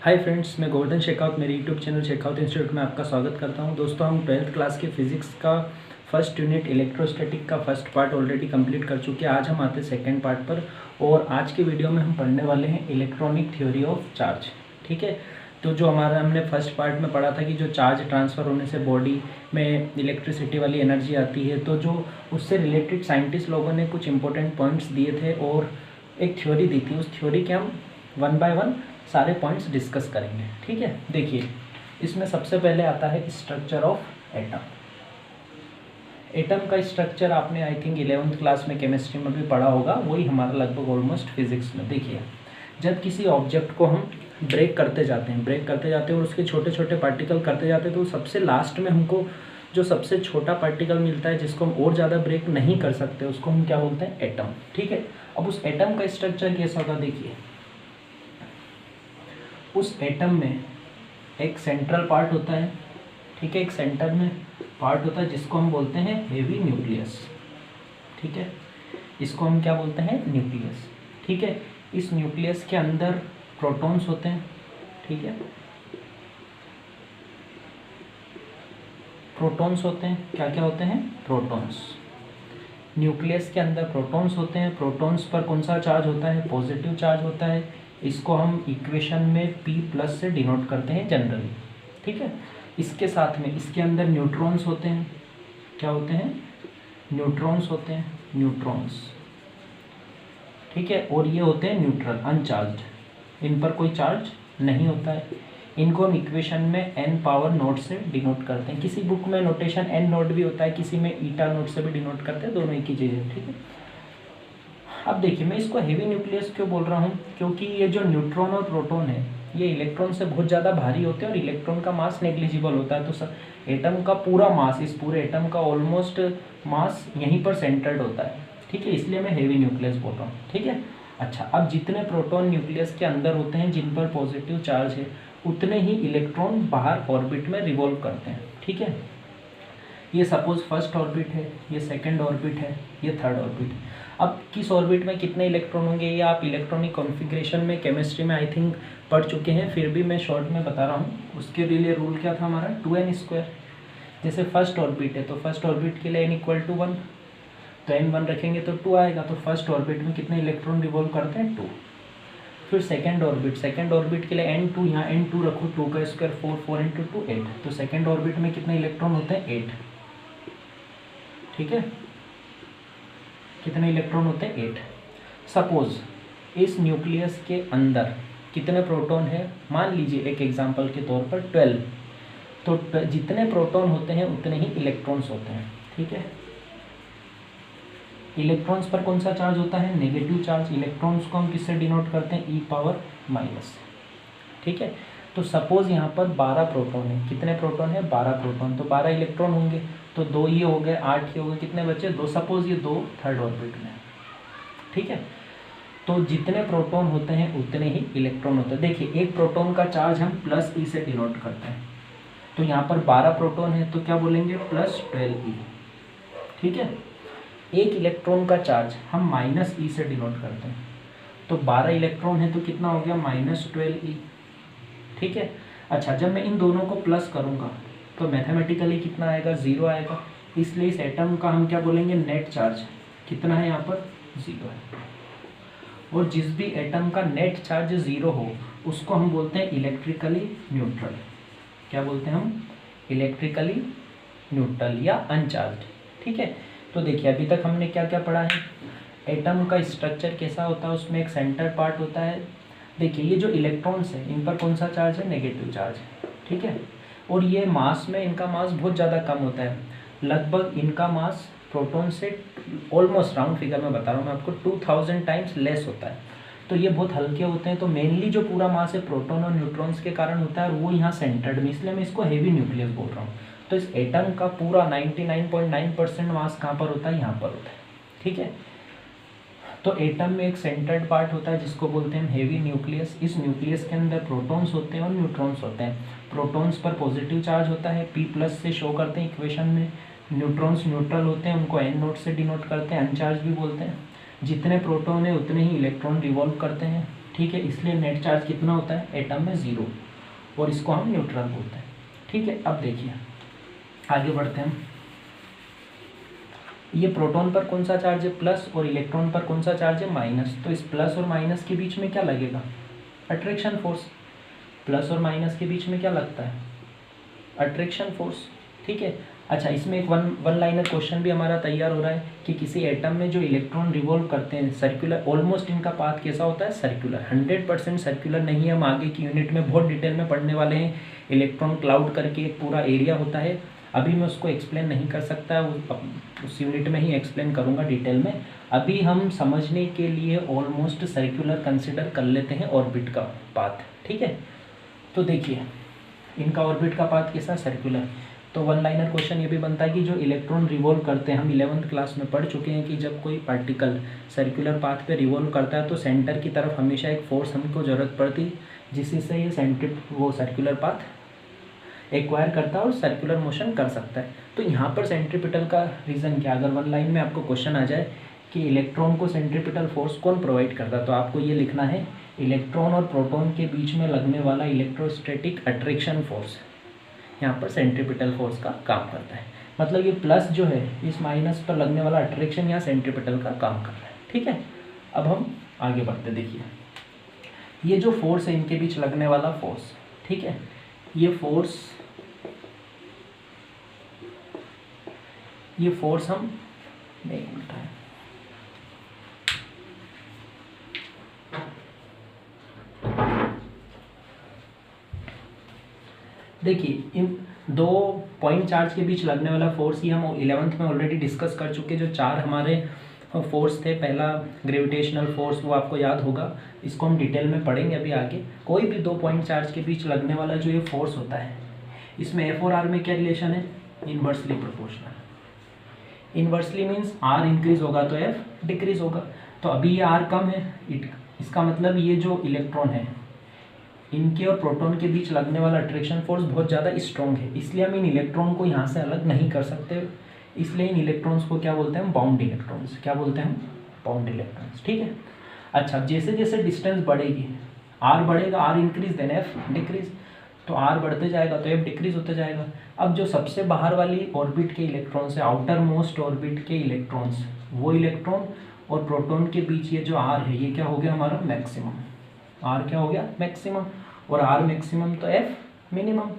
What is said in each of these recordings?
Hi friends, मैं गोवर्धन शेखावत मेरे YouTube channel Shekhawat institute में आपका स्वागत करता हूं। दोस्तों, हम 12th क्लास के फिजिक्स का फर्स्ट यूनिट इलेक्ट्रोस्टैटिक का फर्स्ट पार्ट ऑलरेडी कंप्लीट कर चुके हैं। आज हम आते हैं सेकंड पार्ट पर और आज के वीडियो में हम पढ़ने वाले हैं इलेक्ट्रॉनिक थ्योरी ऑफ चार्ज। ठीक है, तो जो हमारा हमने फर्स्ट पार्ट में पढ़ा था कि जो चार्ज ट्रांसफ़र होने से बॉडी में इलेक्ट्रिसिटी वाली एनर्जी आती है, तो जो उससे रिलेटेड साइंटिस्ट लोगों ने कुछ इंपॉर्टेंट पॉइंट्स दिए थे और एक थ्योरी दी थी। उस थ्योरी के हम वन बाय वन सारे पॉइंट्स डिस्कस करेंगे। ठीक है, देखिए इसमें सबसे पहले आता है स्ट्रक्चर ऑफ एटम। एटम का स्ट्रक्चर आपने आई थिंक 11th क्लास में केमिस्ट्री में भी पढ़ा होगा, वही हमारा लगभग ऑलमोस्ट फिजिक्स में। देखिए, जब किसी ऑब्जेक्ट को हम ब्रेक करते जाते हैं और उसके छोटे छोटे पार्टिकल करते जाते हैं, तो सबसे लास्ट में हमको जो सबसे छोटा पार्टिकल मिलता है जिसको हम और ज़्यादा ब्रेक नहीं कर सकते, उसको हम क्या बोलते हैं? एटम। ठीक है, अब उस एटम का स्ट्रक्चर कैसा होगा? देखिए, उस एटम में एक सेंट्रल पार्ट होता है। ठीक है, एक सेंटर में पार्ट होता है जिसको हम बोलते हैं हेवी न्यूक्लियस। ठीक है, इसको हम क्या बोलते हैं? न्यूक्लियस। ठीक है, इस न्यूक्लियस के अंदर प्रोटॉन्स होते हैं। ठीक है, प्रोटॉन्स होते हैं। क्या क्या होते हैं? प्रोटॉन्स। न्यूक्लियस के अंदर प्रोटॉन्स होते हैं। प्रोटॉन्स पर कौन सा चार्ज होता है? पॉजिटिव चार्ज होता है। इसको हम इक्वेशन में P+ से डिनोट करते हैं जनरली। ठीक है, इसके साथ में इसके अंदर न्यूट्रॉन्स होते हैं। क्या होते हैं? न्यूट्रॉन्स होते हैं, न्यूट्रॉन्स। ठीक है, और ये होते हैं न्यूट्रल, अनचार्ज्ड, इन पर कोई चार्ज नहीं होता है। इनको हम इक्वेशन में n⁻0 से डिनोट करते हैं। किसी बुक में नोटेशन n0 भी होता है, किसी में η0 से भी डिनोट करते हैं, दोनों एक ही चीज़ है। ठीक है, अब देखिए, मैं इसको हेवी न्यूक्लियस क्यों बोल रहा हूँ? क्योंकि ये जो न्यूट्रॉन और प्रोटॉन है, ये इलेक्ट्रॉन से बहुत ज़्यादा भारी होते हैं और इलेक्ट्रॉन का मास नेग्लिजिबल होता है। तो सर, एटम का पूरा मास, इस पूरे एटम का ऑलमोस्ट मास यहीं पर सेंटर्ड होता है। ठीक है, इसलिए मैं हेवी न्यूक्लियस बोल रहा हूँ। ठीक है, अच्छा, अब जितने प्रोटॉन न्यूक्लियस के अंदर होते हैं जिन पर पॉजिटिव चार्ज है, उतने ही इलेक्ट्रॉन बाहर ऑर्बिट में रिवॉल्व करते हैं। ठीक है, ये सपोज फर्स्ट ऑर्बिट है, ये सेकंड ऑर्बिट है, ये थर्ड ऑर्बिट है। अब किस ऑर्बिट में कितने इलेक्ट्रॉन होंगे, ये आप इलेक्ट्रॉनिक कॉन्फ़िगरेशन में केमिस्ट्री में आई थिंक पढ़ चुके हैं, फिर भी मैं शॉर्ट में बता रहा हूँ। उसके लिए रूल क्या था हमारा? 2n²। जैसे फर्स्ट ऑर्बिट है तो फर्स्ट ऑर्बिट के लिए n = 1, तो n 1 रखेंगे तो 2 आएगा। तो फर्स्ट ऑर्बिट में कितने इलेक्ट्रॉन रिवॉल्व करते हैं? 2। फिर सेकंड ऑर्बिट के लिए n2, यहाँ n2 रखो, 2 का स्क्वायर 4, 4 × 2 8। तो सेकंड ऑर्बिट में कितने इलेक्ट्रॉन होते हैं? 8। ठीक है, कितने इलेक्ट्रॉन होते हैं? 8। सपोज इस न्यूक्लियस के अंदर कितने प्रोटॉन है? मान लीजिए एक एग्जांपल के तौर पर 12। तो जितने प्रोटॉन होते हैं उतने ही इलेक्ट्रॉन्स होते हैं। ठीक है, इलेक्ट्रॉन्स पर कौन सा चार्ज होता है? Negative charge. इलेक्ट्रॉन्स को हम किससे डिनोट करते हैं? e⁻⁻। ठीक है, तो सपोज यहाँ पर 12 प्रोटॉन है। कितने प्रोटॉन है? 12 प्रोटॉन। तो 12 इलेक्ट्रॉन होंगे, तो 2 ये हो गए, 8 ये हो गए, कितने बचे? 2। सपोज ये 2 थर्ड ऑर्बिट में। ठीक है, तो जितने प्रोटॉन होते हैं उतने ही इलेक्ट्रॉन होते हैं। देखिए, एक प्रोटॉन का चार्ज हम +e से डिनोट करते हैं, तो यहाँ पर 12 प्रोटॉन है तो क्या बोलेंगे? +12e। ठीक है, एक इलेक्ट्रॉन का चार्ज हम -e से डिनोट करते हैं, तो 12 इलेक्ट्रॉन है तो कितना हो गया? -12e। ठीक है, अच्छा, जब मैं इन दोनों को प्लस करूँगा तो मैथमेटिकली कितना आएगा? 0 आएगा। इसलिए इस एटम का हम क्या बोलेंगे? नेट चार्ज कितना है? यहाँ पर 0 है। और जिस भी एटम का नेट चार्ज 0 हो उसको हम बोलते हैं इलेक्ट्रिकली न्यूट्रल। क्या बोलते हैं हम? इलेक्ट्रिकली न्यूट्रल या अनचार्ज। ठीक है, तो देखिए अभी तक हमने क्या क्या पढ़ा है? एटम का स्ट्रक्चर कैसा होता है, उसमें एक सेंटर पार्ट होता है। देखिए, ये जो इलेक्ट्रॉन्स हैं इन पर कौन सा चार्ज है? नेगेटिव चार्ज है। ठीक है, और ये मास में इनका मास बहुत ज़्यादा कम होता है। लगभग इनका मास प्रोटॉन से ऑलमोस्ट, राउंड फिगर में बता रहा हूँ मैं आपको, 2000 टाइम्स लेस होता है। तो ये बहुत हल्के होते हैं। तो मेनली जो पूरा मास है प्रोटॉन और न्यूट्रॉन्स के कारण होता है, और वो यहाँ सेंटर्ड में, इसलिए मैं इसको हेवी न्यूक्लियस बोल रहा हूँ। तो इस एटम का पूरा 99.9% मास कहाँ पर होता है? यहाँ पर होता है। ठीक है, तो एटम में एक सेंटर्ड पार्ट होता है जिसको बोलते हैं हेवी न्यूक्लियस। इस न्यूक्लियस के अंदर प्रोटॉन्स होते हैं और न्यूट्रॉन्स होते हैं। प्रोटॉन्स पर पॉजिटिव चार्ज होता है, P+ से शो करते हैं इक्वेशन में। न्यूट्रॉन्स न्यूट्रल होते हैं, उनको n0 से डिनोट करते हैं, अनचार्ज भी बोलते हैं। जितने प्रोटॉन है उतने ही इलेक्ट्रॉन रिवॉल्व करते हैं। ठीक है, इसलिए नेट चार्ज कितना होता है एटम में 0, और इसको हम न्यूट्रल बोलते हैं। ठीक है, अब देखिए आगे बढ़ते हैं। ये प्रोटॉन पर कौन सा चार्ज है प्लस, और इलेक्ट्रॉन पर कौन सा चार्ज है माइनस। तो इस प्लस और माइनस के बीच में क्या लगेगा, अट्रैक्शन फोर्स। प्लस और माइनस के बीच में क्या लगता है, अट्रैक्शन फोर्स। ठीक है, अच्छा इसमें एक वन लाइनर क्वेश्चन भी हमारा तैयार हो रहा है कि किसी एटम में जो इलेक्ट्रॉन रिवॉल्व करते हैं सर्कुलर, ऑलमोस्ट इनका पाथ कैसा होता है सर्कुलर, 100% सर्कुलर नहीं है। हम आगे की यूनिट में बहुत डिटेल में पढ़ने वाले हैं। इलेक्ट्रॉन क्लाउड करके एक पूरा एरिया होता है, अभी मैं उसको एक्सप्लेन नहीं कर सकता, उस यूनिट में ही एक्सप्लेन करूँगा डिटेल में। अभी हम समझने के लिए ऑलमोस्ट सर्कुलर कंसिडर कर लेते हैं ऑर्बिट का पाथ। ठीक है, तो देखिए इनका ऑर्बिट का पाथ कैसा सर्कुलर। तो वन लाइनर क्वेश्चन ये भी बनता है कि जो इलेक्ट्रॉन रिवॉल्व करते हैं, हम 11th क्लास में पढ़ चुके हैं कि जब कोई पार्टिकल सर्कुलर पाथ पे रिवॉल्व करता है तो सेंटर की तरफ हमेशा एक फोर्स हमको ज़रूरत पड़ती है, जिससे ये वो सर्कुलर पाथ एक्वायर करता है और सर्कुलर मोशन कर सकता है। तो यहाँ पर सेंट्रीपिटल का रीज़न क्या, अगर वन लाइन में आपको क्वेश्चन आ जाए कि इलेक्ट्रॉन को सेंट्रीपिटल फोर्स कौन प्रोवाइड करता है, तो आपको ये लिखना है इलेक्ट्रॉन और प्रोटॉन के बीच में लगने वाला इलेक्ट्रोस्टैटिक अट्रैक्शन फोर्स यहाँ पर सेंट्रीपिटल फोर्स का काम करता है। मतलब ये प्लस जो है इस माइनस पर लगने वाला अट्रैक्शन यहाँ सेंट्रीपिटल का काम कर रहा है। ठीक है, अब हम आगे बढ़ते। देखिए ये जो फोर्स है इनके बीच लगने वाला फोर्स, ठीक है, ये फोर्स हम नहीं मिलता है। देखिए इन दो पॉइंट चार्ज के बीच लगने वाला फोर्स ही हम 11th में ऑलरेडी डिस्कस कर चुके। जो चार हमारे फोर्स थे, पहला ग्रेविटेशनल फोर्स वो आपको याद होगा, इसको हम डिटेल में पढ़ेंगे अभी आगे। कोई भी दो पॉइंट चार्ज के बीच लगने वाला जो ये फोर्स होता है, इसमें एफ और आर में क्या रिलेशन है, inversely proportional. Inversely means R increase होगा तो एफ डिक्रीज होगा। तो अभी ये आर कम है, इसका मतलब ये जो इलेक्ट्रॉन है इनके और प्रोटॉन के बीच लगने वाला अट्रैक्शन फोर्स बहुत ज़्यादा स्ट्रॉन्ग है, इसलिए हम इन इलेक्ट्रॉन को यहाँ से अलग नहीं कर सकते। इसलिए इन इलेक्ट्रॉन्स को क्या बोलते हैं हम, बाउंड इलेक्ट्रॉन्स। क्या बोलते हैं हम, बाउंड इलेक्ट्रॉन्स। ठीक है, अच्छा जैसे जैसे डिस्टेंस बढ़ेगी, आर बढ़ेगा, R increase then F decrease, तो आर बढ़ते जाएगा तो एफ डिक्रीज होते जाएगा। अब जो सबसे बाहर वाली ऑर्बिट के इलेक्ट्रॉन्स है, आउटर मोस्ट ऑर्बिट के इलेक्ट्रॉन्स, वो इलेक्ट्रॉन और प्रोटॉन के बीच ये जो आर है ये क्या हो गया हमारा मैक्सिमम। आर क्या हो गया मैक्सिमम, और आर मैक्सिमम तो एफ मिनिमम।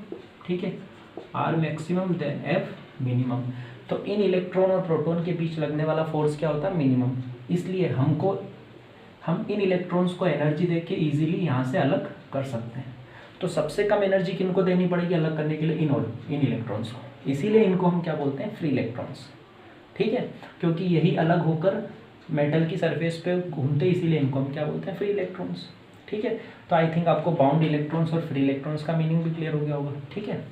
ठीक है, R maximum then F minimum. तो इन इलेक्ट्रॉन और प्रोटॉन के बीच लगने वाला फोर्स क्या होता है मिनिमम। इसलिए हम इन इलेक्ट्रॉन्स को एनर्जी दे के ईजिली यहाँ से अलग कर सकते हैं। तो सबसे कम एनर्जी किनको देनी पड़ेगी अलग करने के लिए, इन इलेक्ट्रॉन्स को। इसीलिए इनको हम क्या बोलते हैं, फ्री इलेक्ट्रॉन्स। ठीक है, क्योंकि यही अलग होकर मेटल की सरफेस पे घूमते, इसीलिए इनको हम क्या बोलते हैं, फ्री इलेक्ट्रॉन्स। ठीक है, तो आई थिंक आपको बाउंड इलेक्ट्रॉन्स और फ्री इलेक्ट्रॉन्स का मीनिंग भी क्लियर हो गया होगा। ठीक है,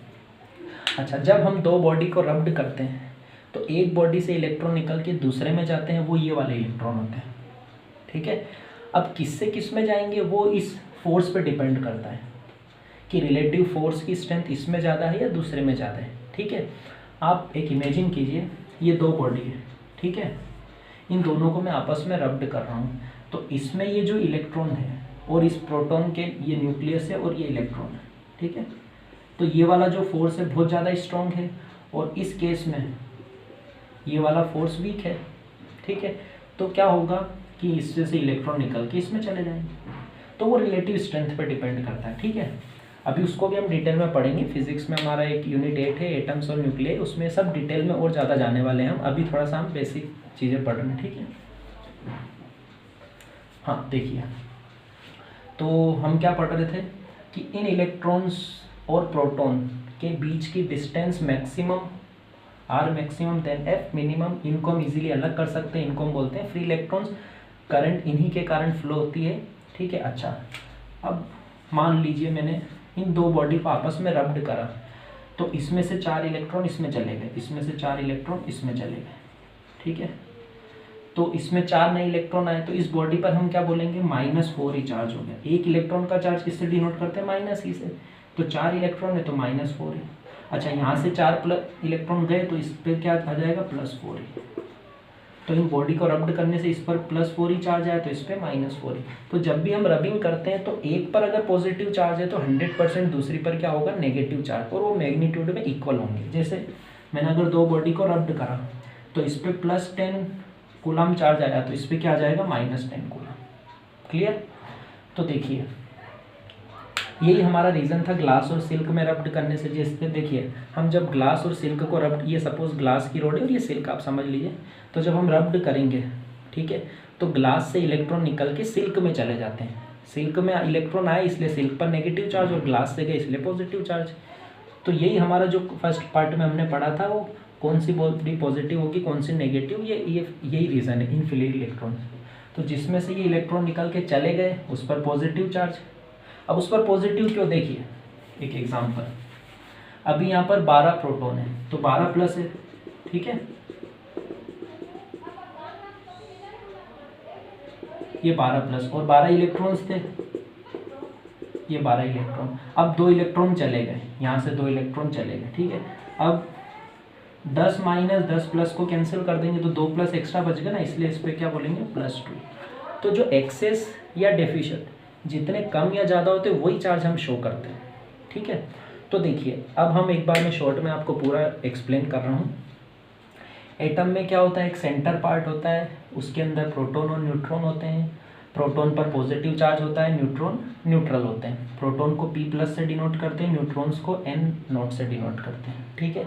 अच्छा जब हम दो बॉडी को रब्ड करते हैं तो एक बॉडी से इलेक्ट्रॉन निकल के दूसरे में जाते हैं, वो ये वाले इलेक्ट्रॉन होते हैं। ठीक है, अब किससे किस में जाएंगे वो इस फोर्स पे डिपेंड करता है कि रिलेटिव फोर्स की स्ट्रेंथ इसमें ज़्यादा है या दूसरे में ज़्यादा है। ठीक है, आप एक इमेजिन कीजिए ये दो बॉडी है, ठीक है, इन दोनों को मैं आपस में रब्ड कर रहा हूँ। तो इसमें ये जो इलेक्ट्रॉन है और इस प्रोटॉन के ये न्यूक्लियस है और ये इलेक्ट्रॉन है। ठीक है, तो ये वाला जो फोर्स है बहुत ज़्यादा स्ट्रॉन्ग है और इस केस में ये वाला फोर्स वीक है। ठीक है, तो क्या होगा कि इससे से इलेक्ट्रॉन निकल के इसमें चले जाएंगे, तो वो रिलेटिव स्ट्रेंथ पर डिपेंड करता है। ठीक है, अभी उसको भी हम डिटेल में पढ़ेंगे। फिजिक्स में हमारा एक यूनिट 8 है एटम्स और न्यूक्लियर, उसमें सब डिटेल में और ज़्यादा जाने वाले हैं हम। अभी थोड़ा सा हम बेसिक चीज़ें पढ़ रहे हैं। ठीक है, हाँ देखिए, तो हम क्या पढ़ रहे थे कि इन इलेक्ट्रॉन्स और प्रोटॉन के बीच की distance maximum, R maximum then F minimum, इनको हम इजीली अलग कर सकते हैं, इनको हम बोलते हैं फ्री इलेक्ट्रॉन्स। करंट इन्हीं के कारण फ्लो होती है। ठीक है, अच्छा अब मान लीजिए मैंने इन दो बॉडी को आपस में रब्ड करा, तो इसमें से 4 इलेक्ट्रॉन इसमें चले गए, इसमें से 4 इलेक्ट्रॉन इसमें चले गए। ठीक है, तो इसमें 4 नए इलेक्ट्रॉन आए, तो इस बॉडी पर हम क्या बोलेंगे, -4 ही चार्ज हो गया। एक इलेक्ट्रॉन का चार्ज किससे डिनोट करते हैं, माइनस ही से, तो 4 इलेक्ट्रॉन है तो -4 है। अच्छा यहाँ से 4 प्लस इलेक्ट्रॉन गए तो इस पर क्या आ जाएगा, +4 है। तो इन बॉडी को रब्ड करने से इस पर +4 ही चार्ज आया, तो इस पर -4 ही। तो जब भी हम रबिंग करते हैं तो एक पर अगर पॉजिटिव चार्ज है तो 100% दूसरी पर क्या होगा, नेगेटिव चार्ज, और वो मैग्नीट्यूड में इक्वल होंगे। जैसे मैंने अगर दो बॉडी को रब्ड करा तो इस पर +10 कूलम चार्ज आया, तो इस पर क्या आ जाएगा, -10 कूलम। क्लियर। तो देखिए यही हमारा रीज़न था ग्लास और सिल्क में रब्ड करने से। जैसे देखिए हम जब ग्लास और सिल्क को रब्ड, ये सपोज ग्लास की रोड है और ये सिल्क आप समझ लीजिए, तो जब हम रब्ड करेंगे, ठीक है, तो ग्लास से इलेक्ट्रॉन निकल के सिल्क में चले जाते हैं। सिल्क में इलेक्ट्रॉन आए इसलिए सिल्क पर नेगेटिव चार्ज, और ग्लास से गए इसलिए पॉजिटिव चार्ज। तो यही हमारा जो फर्स्ट पार्ट में हमने पढ़ा था, वो कौन सी बॉडी पॉजिटिव होगी कौन सी नेगेटिव, यही रीज़न है इनफिनिट इलेक्ट्रॉन। तो जिसमें से ये इलेक्ट्रॉन निकल के चले गए उस पर पॉजिटिव चार्ज। अब उस पर पॉजिटिव क्यों, देखिए एक एग्जांपल, अभी यहाँ पर 12 प्रोटॉन है तो 12 प्लस है, ठीक है, ये 12 प्लस, और 12 इलेक्ट्रॉन्स थे, ये 12 इलेक्ट्रॉन। अब 2 इलेक्ट्रॉन चले गए, यहाँ से 2 इलेक्ट्रॉन चले गए, ठीक है। अब 10 माइनस 10 प्लस को कैंसिल कर देंगे तो 2 प्लस एक्स्ट्रा बच गया ना, इसलिए इस पर क्या बोलेंगे, +2। तो जो एक्सेस या डेफिशिएंट जितने कम या ज़्यादा होते हैं वही चार्ज हम शो करते हैं, ठीक है। तो देखिए अब हम एक बार में शॉर्ट में आपको पूरा एक्सप्लेन कर रहा हूँ। एटम में क्या होता है, एक सेंटर पार्ट होता है, उसके अंदर प्रोटॉन और न्यूट्रॉन होते हैं। प्रोटॉन पर पॉजिटिव चार्ज होता है, न्यूट्रॉन न्यूट्रल होते हैं। प्रोटॉन को P+ से डिनोट करते हैं, न्यूट्रॉन्स को N0 से डिनोट करते हैं, ठीक है।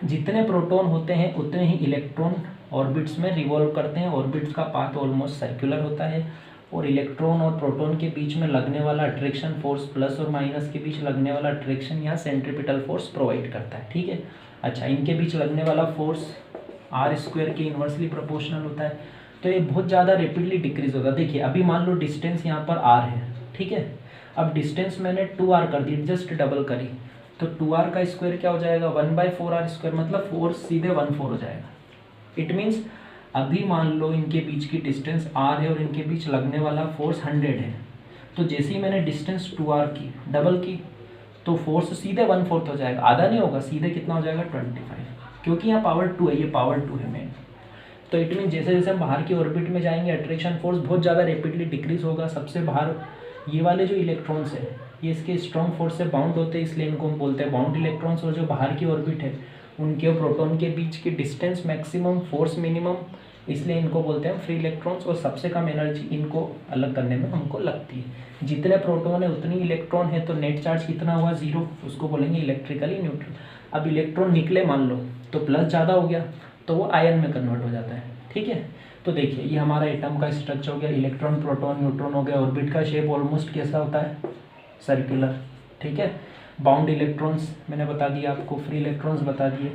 जितने प्रोटॉन होते हैं उतने ही इलेक्ट्रॉन ऑर्बिट्स में रिवॉल्व करते हैं। ऑर्बिट्स का पाथ ऑलमोस्ट सर्कुलर होता है, और इलेक्ट्रॉन और प्रोटॉन के बीच में लगने वाला अट्रैक्शन फोर्स, प्लस और माइनस के बीच लगने वाला अट्रैक्शन यहाँ सेंट्रीपिटल फोर्स प्रोवाइड करता है, ठीक है। अच्छा, इनके बीच लगने वाला फोर्स r² के इन्वर्सली प्रोपोर्शनल होता है, तो ये बहुत ज़्यादा रैपिडली डिक्रीज होगा। देखिए अभी मान लो डिस्टेंस यहाँ पर r है, ठीक है। अब डिस्टेंस मैंने 2r कर दी, जस्ट डबल करी, तो 2r का स्क्वायर क्या हो जाएगा, 1/4r², मतलब फोर्स सीधे 1/4 हो जाएगा। इट मीन्स अभी मान लो इनके बीच की डिस्टेंस r है और इनके बीच लगने वाला फोर्स 100 है, तो जैसे ही मैंने डिस्टेंस 2r की डबल की तो फोर्स सीधे 1/4 हो जाएगा, आधा नहीं होगा, सीधे कितना हो जाएगा, 25, क्योंकि यहाँ पावर 2 है, ये पावर 2 है मेन। तो इट मीन जैसे जैसे हम बाहर की ऑर्बिट में जाएंगे अट्रैक्शन फोर्स बहुत ज़्यादा रैपिडली डिक्रीज होगा। सबसे बाहर ये वाले जो इलेक्ट्रॉन्स है ये इसके स्ट्रॉन्ग फोर्स से बाउंड होते हैं, इसलिए इनको हम बोलते हैं बाउंड इलेक्ट्रॉन्स। और जो बाहर की ऑर्बिट है उनके और प्रोटॉन के बीच की डिस्टेंस मैक्सिमम, फोर्स मिनिमम, इसलिए इनको बोलते हैं फ्री इलेक्ट्रॉन्स। और सबसे कम एनर्जी इनको अलग करने में हमको लगती है। जितने प्रोटॉन है उतनी इलेक्ट्रॉन है, तो नेट चार्ज कितना हुआ, 0, उसको बोलेंगे इलेक्ट्रिकली न्यूट्रल। अब इलेक्ट्रॉन निकले मान लो तो प्लस ज़्यादा हो गया तो वो आयन में कन्वर्ट हो जाता है, ठीक है। तो देखिए ये हमारा एटम का स्ट्रक्चर हो गया, इलेक्ट्रॉन प्रोटॉन न्यूट्रॉन हो गया। ऑर्बिट का शेप ऑलमोस्ट कैसा होता है, सर्कुलर, ठीक है। बाउंड इलेक्ट्रॉन्स मैंने बता दिया आपको, फ्री इलेक्ट्रॉन्स बता दिए।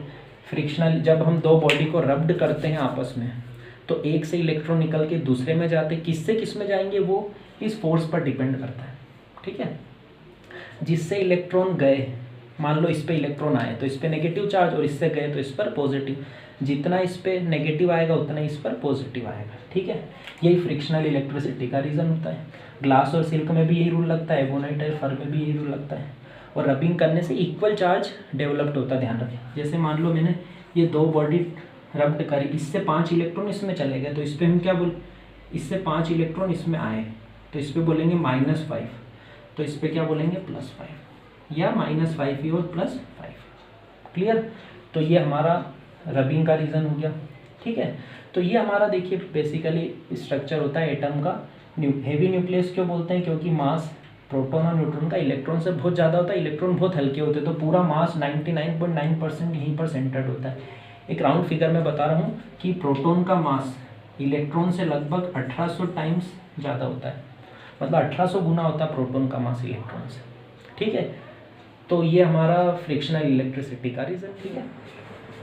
फ्रिक्शनल, जब हम दो बॉडी को रब्ड करते हैं आपस में तो एक से इलेक्ट्रॉन निकल के दूसरे में जाते, किससे किस में जाएंगे वो इस फोर्स पर डिपेंड करता है, ठीक है। जिससे इलेक्ट्रॉन गए, मान लो इस पे इलेक्ट्रॉन आए तो इस पे नेगेटिव चार्ज, और इससे गए तो इस पर पॉजिटिव। जितना इस पे नेगेटिव आएगा उतना इस पर पॉजिटिव आएगा, ठीक है। यही फ्रिक्शनल इलेक्ट्रिसिटी का रीज़न होता है। ग्लास और सिल्क में भी यही रूल लगता है, एबोनाइट और फर में भी यही रूल लगता है। और रबिंग करने से इक्वल चार्ज डेवलप्ड होता है, ध्यान रखें। जैसे मान लो मैंने ये दो बॉडी रब्ड करी, इससे 5 इलेक्ट्रॉन इसमें चले गए, तो इस पर हम क्या बोल, इससे 5 इलेक्ट्रॉन इसमें आए तो इस पर बोलेंगे -5, तो इस पर क्या बोलेंगे +5, या -5 और +5। क्लियर। तो ये हमारा रबिंग का रीज़न हो गया, ठीक है। तो ये हमारा देखिए बेसिकली स्ट्रक्चर होता है एटम का। हेवी न्यूक्लियस क्यों बोलते हैं, क्योंकि मास प्रोटॉन और न्यूट्रॉन का इलेक्ट्रॉन से बहुत ज़्यादा होता है, इलेक्ट्रॉन बहुत हल्के होते हैं, तो पूरा मास 99.9% यहीं पर सेंटर्ड होता है। एक राउंड फिगर में बता रहा हूँ कि प्रोटॉन का मास इलेक्ट्रॉन से लगभग 1800 टाइम्स ज़्यादा होता है, मतलब 1800 गुना होता है प्रोटॉन का मास इलेक्ट्रॉन से, ठीक है। तो ये हमारा फ्रिक्शनल इलेक्ट्रिसिटी का रीज़न, ठीक है।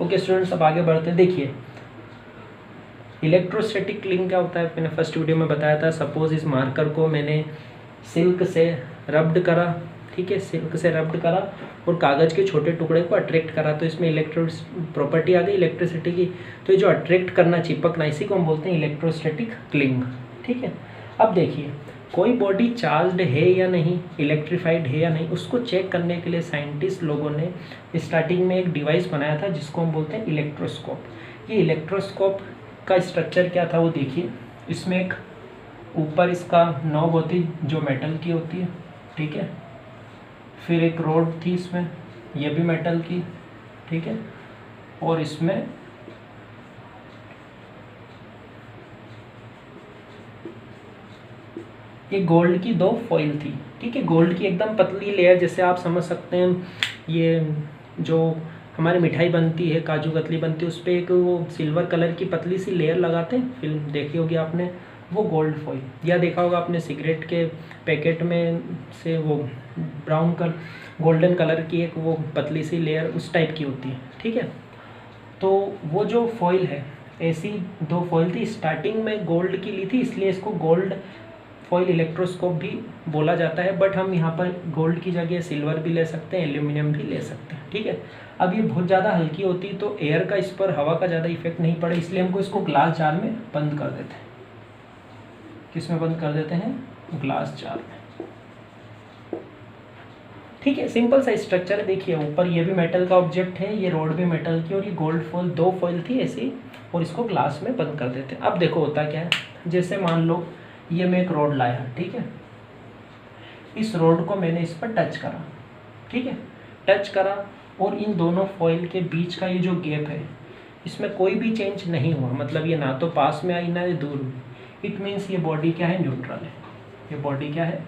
ओके स्टूडेंट्स, अब आगे बढ़ते हैं। देखिए इलेक्ट्रोस्टैटिक क्लिंग क्या होता है, मैंने फर्स्ट वीडियो में बताया था। सपोज इस मार्कर को मैंने सिल्क से रब्ड करा, ठीक है, सिल्क से रब्ड करा और कागज़ के छोटे टुकड़े को अट्रैक्ट करा, तो इसमें इलेक्ट्रो प्रॉपर्टी आ गई इलेक्ट्रिसिटी की। तो ये जो अट्रैक्ट करना, चिपकना, इसी को हम बोलते हैं इलेक्ट्रोस्टैटिक क्लिंग, ठीक है। अब देखिए कोई बॉडी चार्ज्ड है या नहीं, इलेक्ट्रीफाइड है या नहीं, उसको चेक करने के लिए साइंटिस्ट लोगों ने स्टार्टिंग में एक डिवाइस बनाया था जिसको हम बोलते हैं इलेक्ट्रोस्कोप। ये इलेक्ट्रोस्कोप का स्ट्रक्चर क्या था वो देखिए। इसमें एक ऊपर इसका नॉब होती जो मेटल की होती है, ठीक है। फिर एक रोड थी इसमें, ये भी मेटल की, ठीक है। और इसमें ये गोल्ड की 2 फॉइल थी, ठीक है। गोल्ड की एकदम पतली लेयर, जैसे आप समझ सकते हैं ये जो हमारी मिठाई बनती है, काजू कतली बनती है, उस पर एक वो सिल्वर कलर की पतली सी लेयर लगाते हैं, फिल्म देखी होगी आपने, वो गोल्ड फॉइल। या देखा होगा आपने सिगरेट के पैकेट में से वो ब्राउन कलर गोल्डन कलर की एक वो पतली सी लेयर उस टाइप की होती है, ठीक है। तो वो जो फॉइल है, ऐसी 2 फॉइल थी। स्टार्टिंग में गोल्ड की ली थी, इसलिए इसको गोल्ड फॉइल इलेक्ट्रोस्कोप भी बोला जाता है। बट हम यहाँ पर गोल्ड की जगह सिल्वर भी ले सकते हैं, एल्यूमिनियम भी ले सकते हैं, ठीक है। अब ये बहुत ज़्यादा हल्की होती है तो एयर का इस पर, हवा का ज़्यादा इफेक्ट नहीं पड़े, इसलिए हमको इसको ग्लास जार में बंद कर देते हैं। किस में बंद कर देते हैं? ग्लास जार में, ठीक है। सिंपल सा स्ट्रक्चर है। देखिए ऊपर ये भी मेटल का ऑब्जेक्ट है, ये रोड भी मेटल की, और ये गोल्ड फॉइल 2 फॉइल थी ऐसी, और इसको ग्लास में बंद कर देते हैं। अब देखो होता क्या है, जैसे मान लो ये मैं एक रोड लाया, ठीक है। इस रोड को मैंने इस पर टच करा, ठीक है, टच करा, और इन दोनों फॉइल के बीच का ये जो गैप है, इसमें कोई भी चेंज नहीं हुआ, मतलब ये ना तो पास में आई ना ये दूर हुई। इट मीन्स ये बॉडी क्या है? न्यूट्रल है। ये बॉडी क्या है?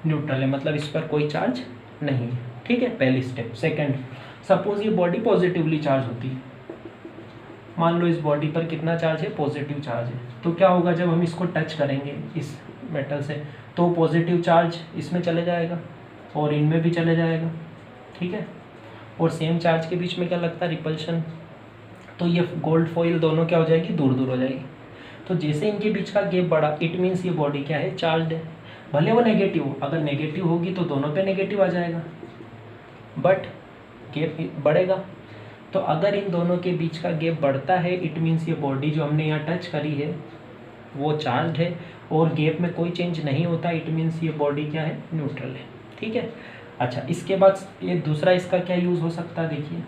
न्यूट्रल है, मतलब इस पर कोई चार्ज नहीं है, ठीक है। पहली स्टेप। सेकंड, सपोज ये बॉडी पॉजिटिवली चार्ज होती है, मान लो इस बॉडी पर कितना चार्ज है? पॉजिटिव चार्ज है। तो क्या होगा जब हम इसको टच करेंगे इस मेटल से, तो पॉजिटिव चार्ज इसमें चले जाएगा और इनमें भी चले जाएगा, ठीक है। और सेम चार्ज के बीच में क्या लगता है? रिपल्शन। तो ये गोल्ड फॉइल दोनों क्या हो जाएगी? दूर दूर हो जाएगी। तो जैसे इनके बीच का गैप बढ़ा, इट मीन्स ये बॉडी क्या है? चार्ज है। भले वो नेगेटिव हो, अगर नेगेटिव होगी तो दोनों पे नेगेटिव आ जाएगा, बट गैप बढ़ेगा। तो अगर इन दोनों के बीच का गैप बढ़ता है, इट मीन्स ये बॉडी जो हमने यहाँ टच करी है वो चार्ज है, और गैप में कोई चेंज नहीं होता, इट मीन्स ये बॉडी क्या है? न्यूट्रल है, ठीक है। अच्छा, इसके बाद ये दूसरा इसका क्या यूज़ हो सकता है? देखिए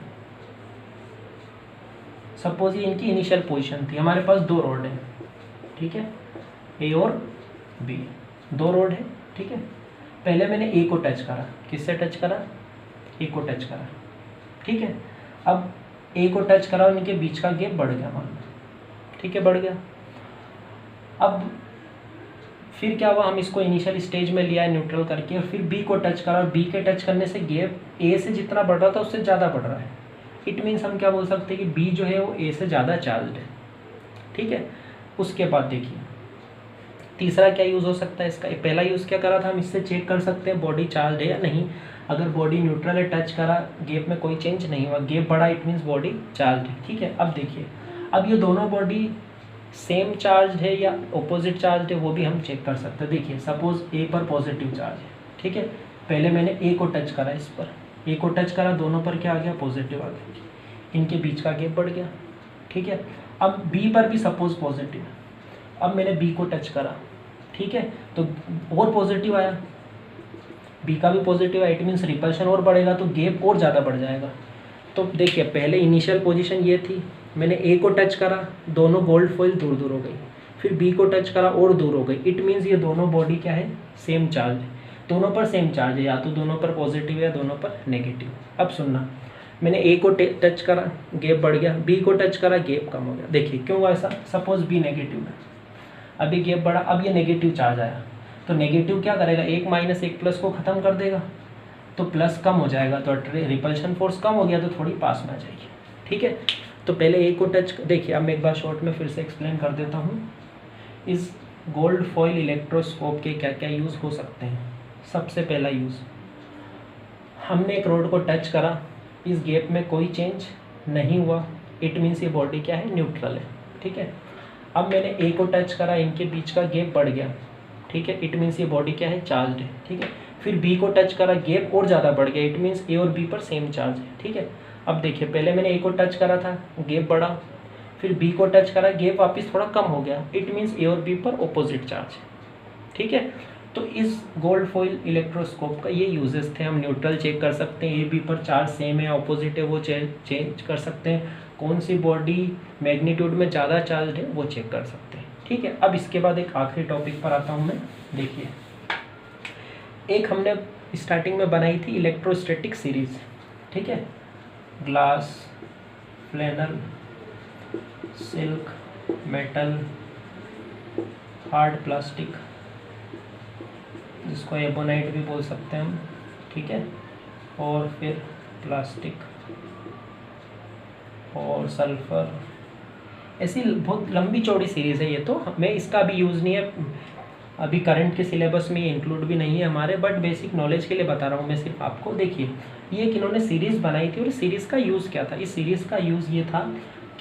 सपोज ये इनकी इनिशियल पोजीशन थी, हमारे पास 2 रोड है, ठीक है, ए और बी, 2 रोड है, ठीक है। पहले मैंने ए को टच करा, किससे टच करा? ए को टच करा, ठीक है। अब ए को टच करा और इनके बीच का गैप बढ़ गया, मान लो, ठीक है, बढ़ गया। अब फिर क्या हुआ? हम इसको इनिशियल स्टेज में लिया है न्यूट्रल करके, और फिर बी को टच करा, और बी के टच करने से गैप ए से जितना बढ़ रहा था उससे ज़्यादा बढ़ रहा है। इट मीन्स हम क्या बोल सकते हैं कि बी जो है वो ए से ज़्यादा चार्ज है, ठीक है। उसके बाद देखिए तीसरा क्या यूज़ हो सकता है इसका? पहला यूज़ क्या करा था? हम इससे चेक कर सकते हैं बॉडी चार्ज है या नहीं। अगर बॉडी न्यूट्रल है, टच करा, गैप में कोई चेंज नहीं हुआ, गैप बढ़ा, इट मीन्स बॉडी चार्ज है, ठीक है। अब देखिए, अब ये दोनों बॉडी सेम चार्ज है या ऑपोजिट चार्ज है, वो भी हम चेक कर सकते हैं। देखिए सपोज ए पर पॉजिटिव चार्ज है, ठीक है। पहले मैंने ए को टच करा, इस पर ए को टच करा, दोनों पर क्या आ गया? पॉजिटिव आ गया, इनके बीच का गैप बढ़ गया, ठीक है। अब बी पर भी सपोज पॉजिटिव, अब मैंने बी को टच करा, ठीक है, तो और पॉजिटिव आया, बी का भी पॉजिटिव है, इट मीन्स रिपल्शन और बढ़ेगा, तो गैप और ज़्यादा बढ़ जाएगा। तो देखिए पहले इनिशियल पोजीशन ये थी, मैंने ए को टच करा, दोनों गोल्ड फॉइल दूर दूर हो गई, फिर बी को टच करा और दूर हो गई, इट मीन्स ये दोनों बॉडी क्या है? सेम चार्ज है, दोनों पर सेम चार्ज है, या तो दोनों पर पॉजिटिव या दोनों पर नेगेटिव। अब सुनना, मैंने ए को टच करा, गैप बढ़ गया, बी को टच करा, गैप कम हो गया। देखिए क्यों हुआ ऐसा? सपोज बी नेगेटिव है, अभी गैप बढ़ा, अब ये नेगेटिव चार्ज आया, तो नेगेटिव क्या करेगा? 1 माइनस 1 प्लस को ख़त्म कर देगा, तो प्लस कम हो जाएगा, तो रिपल्शन फोर्स कम हो गया, तो थोड़ी पास में आ जाएगी, ठीक है। तो पहले ए को टच, देखिए अब मैं एक बार शॉर्ट में फिर से एक्सप्लेन कर देता हूँ। इस गोल्ड फॉइल इलेक्ट्रोस्कोप के क्या क्या यूज़ हो सकते हैं। सबसे पहला यूज़, हमने एक रोड को टच करा, इस गैप में कोई चेंज नहीं हुआ, इट मीन्स ये बॉडी क्या है? न्यूट्रल है, ठीक है। अब मैंने ए को टच करा, इनके बीच का गैप बढ़ गया, ठीक है, इट मीन्स ये बॉडी क्या है? चार्ज है, ठीक है। फिर बी को टच करा, गैप और ज़्यादा बढ़ गया, इट मीन्स ए और बी पर सेम चार्ज है, ठीक है। अब देखिए पहले मैंने ए को टच करा था, गैप बढ़ा, फिर बी को टच करा, गैप वापस थोड़ा कम हो गया, इट मीन्स ए और बी पर ऑपोजिट चार्ज है, ठीक है। तो इस गोल्ड फॉइल इलेक्ट्रोस्कोप का ये यूजेस थे। हम न्यूट्रल चेक कर सकते हैं, ए बी पर चार्ज सेम है ऑपोजिट है वो चेंज कर सकते हैं, कौन सी बॉडी मैग्नीट्यूड में ज़्यादा चार्ज है वो चेक कर सकते हैं। ठीक है, अब इसके बाद एक आखिरी टॉपिक पर आता हूँ मैं। देखिए, एक हमने स्टार्टिंग में बनाई थी इलेक्ट्रोस्टैटिक सीरीज। ठीक है, glass, flannel, silk, metal, hard plastic, जिसको एबोनाइट भी बोल सकते हैं हम। ठीक है, और फिर प्लास्टिक और सल्फर, ऐसी बहुत लंबी चौड़ी सीरीज़ है ये। तो हमें इसका भी यूज़ नहीं है, अभी करंट के सिलेबस में ये इंक्लूड भी नहीं है हमारे, बट बेसिक नॉलेज के लिए बता रहा हूँ मैं सिर्फ आपको। देखिए, ये इन्होंने सीरीज़ बनाई थी और सीरीज़ का यूज़ क्या था। इस सीरीज़ का यूज़ ये था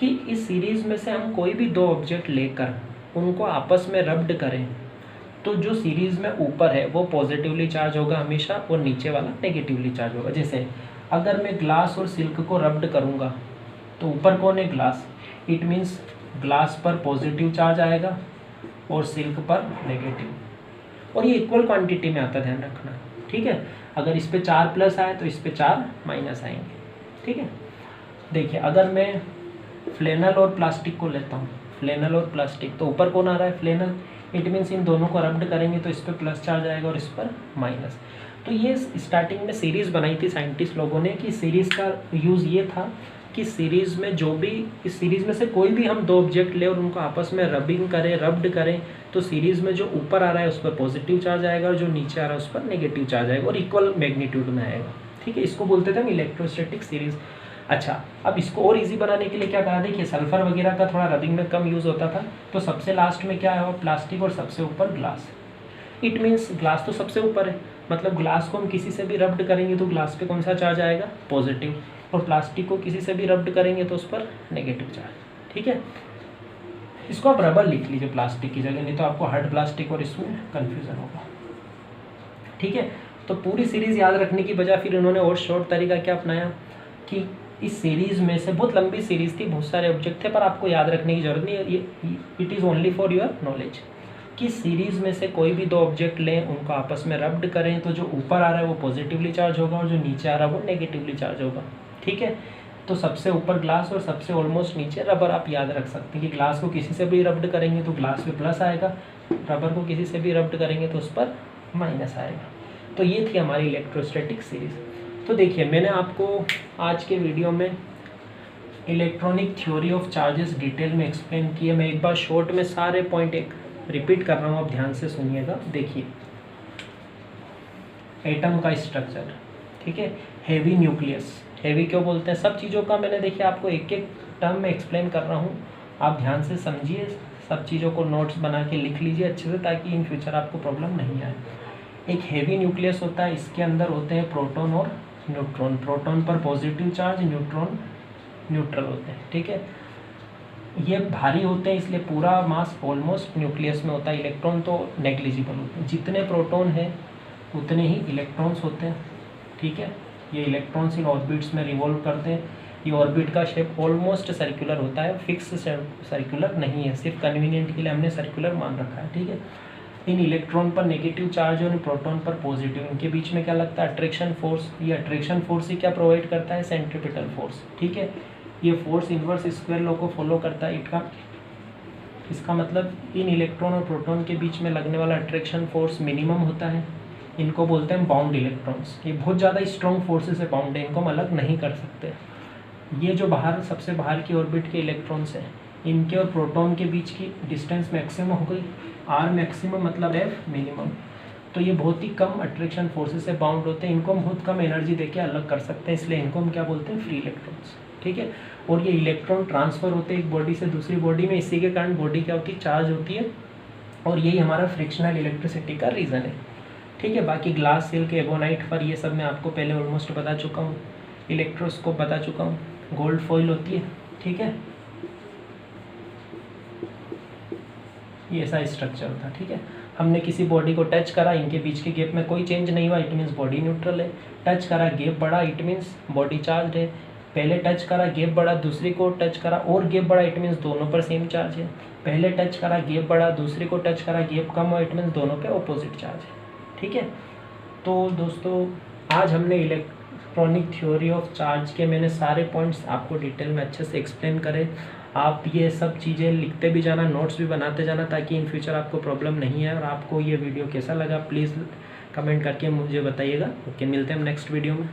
कि इस सीरीज़ में से हम कोई भी दो ऑब्जेक्ट लेकर उनको आपस में रब्ड करें तो जो सीरीज़ में ऊपर है वो पॉजिटिवली चार्ज होगा हमेशा और नीचे वाला नेगेटिवली चार्ज होगा। जैसे अगर मैं ग्लास और सिल्क को रब्ड करूँगा तो ऊपर कौन है, ग्लास, इट मीन्स ग्लास पर पॉजिटिव चार्ज आएगा और सिल्क पर नेगेटिव, और ये इक्वल क्वांटिटी में आता है, ध्यान रखना। ठीक है, अगर इस पे 4 प्लस आए तो इस पे 4 माइनस आएंगे। ठीक है, देखिए अगर मैं फ्लेनल और प्लास्टिक को लेता हूँ, फ्लेनल और प्लास्टिक, तो ऊपर कौन आ रहा है, फ्लेनल, इट मीन्स इन दोनों को रब्ड करेंगे तो इस पर प्लस चार्ज आएगा और इस पर माइनस। तो ये स्टार्टिंग में सीरीज़ बनाई थी साइंटिस्ट लोगों ने कि सीरीज़ का यूज़ ये था कि सीरीज़ में जो भी, इस सीरीज़ में से कोई भी हम दो ऑब्जेक्ट लें और उनको आपस में रबिंग करें, रब्ड करें, तो सीरीज़ में जो ऊपर आ रहा है उस पर पॉजिटिव चार्ज आएगा और जो नीचे आ रहा है उस पर नेगेटिव चार्ज आएगा और इक्वल मैग्नीट्यूड में आएगा। ठीक है, इसको बोलते थे हम इलेक्ट्रोस्टैटिक सीरीज़। अच्छा, अब इसको और इजी बनाने के लिए क्या करा, देखिए सल्फर वगैरह का थोड़ा रबिंग में कम यूज़ होता था, तो सबसे लास्ट में क्या है, प्लास्टिक और सबसे ऊपर ग्लास। इट मीन्स ग्लास तो सबसे ऊपर है, मतलब ग्लास को हम किसी से भी रब्ड करेंगे तो ग्लास पे कौन सा चार्ज आएगा, पॉजिटिव, और प्लास्टिक को किसी से भी रब्ड करेंगे तो उस पर नेगेटिव चार्ज। ठीक है, इसको आप रबर लिख लीजिए प्लास्टिक की जगह, नहीं तो आपको हार्ड प्लास्टिक और इसमें कन्फ्यूज़न होगा। ठीक है, तो पूरी सीरीज़ याद रखने की बजाय फिर उन्होंने और शॉर्ट तरीका क्या अपनाया कि इस सीरीज़ में से, बहुत लंबी सीरीज़ थी, बहुत सारे ऑब्जेक्ट थे, पर आपको याद रखने की जरूरत नहीं है, ये it is only for your knowledge, कि सीरीज़ में से कोई भी दो ऑब्जेक्ट लें, उनको आपस में रब्ड करें तो जो ऊपर आ रहा है वो पॉजिटिवली चार्ज होगा और जो नीचे आ रहा है वो नेगेटिवली चार्ज होगा। ठीक है, तो सबसे ऊपर ग्लास और सबसे ऑलमोस्ट नीचे रबर। आप याद रख सकते हैं कि ग्लास को किसी से भी रब्ड करेंगे तो ग्लास पे प्लस आएगा, रबर को किसी से भी रब्ड करेंगे तो उस पर माइनस आएगा। तो ये थी हमारी इलेक्ट्रोस्टैटिक सीरीज़। तो देखिए, मैंने आपको आज के वीडियो में electronic theory of charges detail में एक्सप्लेन किए। मैं एक बार शॉर्ट में सारे पॉइंट एक रिपीट कर रहा हूँ, आप ध्यान से सुनिएगा। देखिए, एटम का स्ट्रक्चर, ठीक है, हेवी न्यूक्लियस, हेवी क्यों बोलते हैं, सब चीज़ों का मैंने देखिए आपको एक एक टर्म में एक्सप्लेन कर रहा हूँ, आप ध्यान से समझिए, सब चीज़ों को नोट्स बना के लिख लीजिए अच्छे से, ताकि इन फ्यूचर आपको प्रॉब्लम नहीं आए। एक हेवी न्यूक्लियस होता है, इसके अंदर होते हैं प्रोटॉन और न्यूट्रॉन, प्रोटॉन पर पॉजिटिव चार्ज, न्यूट्रॉन न्यूट्रल होते हैं। ठीक है, ये भारी होते हैं इसलिए पूरा मास ऑलमोस्ट न्यूक्लियस में होता है, इलेक्ट्रॉन तो नेग्लिजिबल होते हैं। जितने प्रोटॉन हैं उतने ही इलेक्ट्रॉन्स होते हैं। ठीक है, ये इलेक्ट्रॉन्स इन ऑर्बिट्स में रिवॉल्व करते हैं। ये ऑर्बिट का शेप ऑलमोस्ट सर्कुलर होता है, फिक्स सर्कुलर नहीं है, सिर्फ कन्वीनियंट के लिए हमने सर्कुलर मान रखा है। ठीक है, इन इलेक्ट्रॉन पर नेगेटिव चार्ज और इन प्रोटॉन पर पॉजिटिव, इनके बीच में क्या लगता है, अट्रैक्शन फोर्स। ये अट्रैक्शन फोर्स ही क्या प्रोवाइड करता है, सेंट्रीपिटल फोर्स। ठीक है, ये फोर्स इन्वर्स स्क्वायर लॉ को फॉलो करता है। इसका मतलब इन इलेक्ट्रॉन और प्रोटॉन के बीच में लगने वाला अट्रैक्शन फोर्स मिनिमम होता है। इनको बोलते हैं बाउंड इलेक्ट्रॉन्स। ये बहुत ज़्यादा स्ट्रॉन्ग फोर्सेस से बाउंड है, इनको हम अलग नहीं कर सकते। ये जो बाहर सबसे बाहर की ऑर्बिट के इलेक्ट्रॉन्स हैं, इनके और प्रोटॉन के बीच की डिस्टेंस मैक्सिमम हो गई, आर मैक्सिमम मतलब एफ मिनिमम। तो ये बहुत ही कम अट्रैक्शन फोर्सेस से बाउंड होते हैं, इनको हम बहुत कम एनर्जी देके अलग कर सकते हैं, इसलिए इनको हम क्या बोलते हैं, फ्री इलेक्ट्रॉन्स। ठीक है, और ये इलेक्ट्रॉन ट्रांसफ़र होते हैं एक बॉडी से दूसरी बॉडी में, इसी के कारण बॉडी क्या होती है, चार्ज होती है, और यही हमारा फ्रिक्शनल इलेक्ट्रिसिटी का रीज़न है। ठीक है, बाकी ग्लास, सिल्क, एबोनाइट पर ये सब मैं आपको पहले ऑलमोस्ट बता चुका हूँ, इलेक्ट्रोस्कोप बता चुका हूँ, गोल्ड फॉइल होती है। ठीक है, ये ऐसा स्ट्रक्चर होता है। ठीक है, हमने किसी बॉडी को टच करा, इनके बीच के गैप में कोई चेंज नहीं हुआ, इट मीन्स बॉडी न्यूट्रल है। टच करा, गैप बढ़ा, इट मीन्स बॉडी चार्ज है। पहले टच करा, गैप बढ़ा, दूसरी को टच करा और गैप बढ़ा, इट मीन्स दोनों पर सेम चार्ज है। पहले टच करा, गैप बढ़ा, दूसरी को टच करा, गैप कम हुआ, इट मीन्स दोनों पे ऑपोजिट चार्ज है। ठीक है, तो दोस्तों आज हमने इलेक्ट्रॉनिक थ्योरी ऑफ चार्ज के मैंने सारे पॉइंट्स आपको डिटेल में अच्छे से एक्सप्लेन करे। आप ये सब चीज़ें लिखते भी जाना, नोट्स भी बनाते जाना, ताकि इन फ्यूचर आपको प्रॉब्लम नहीं है। और आपको ये वीडियो कैसा लगा प्लीज़ कमेंट करके मुझे बताइएगा। ओके, मिलते हैं हम नेक्स्ट वीडियो में।